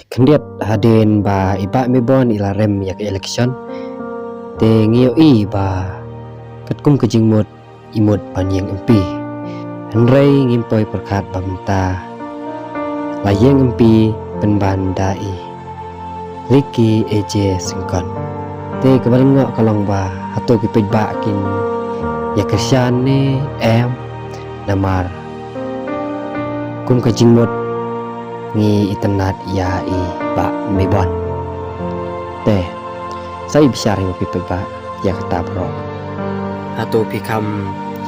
Kendiat haden ba iba mebon ilarem yak election te ngio I ba katkum kejingmut imut panyeng MP Henry ngimpoi perkat bamenta layeng MP penban dai Liki EJ singkon te kebalengok kalong ba atau kipej ba kin ya kersian ni namar kum kejingmut ngi internet ya I ba mebon te saya bicara dengan pipek ba ya kata bro atau pikam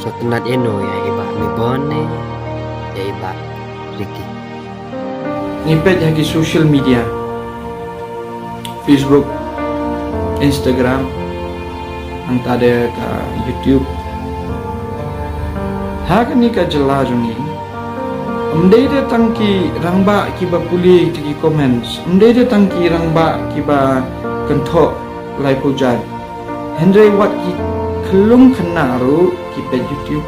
suatu nat eno ya iba mebon ne ya iba Ricky ngipet yang di social media Facebook, Instagram, antara ke YouTube. Hak ni ka jelas ni. Amdei tangki rangba kiba puli tiki comments. Amdei tangki rangba kiba kentok lai pujan. Henry wat ki kelum kenaru kiba YouTube.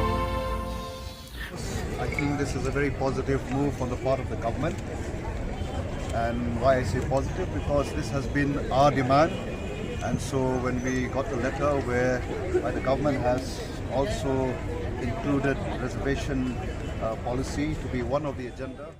I think this is a very positive move on the part of the government. And why I say positive? Because this has been our demand. And so when we got the letter where the government has also included reservation policy to be one of the agenda.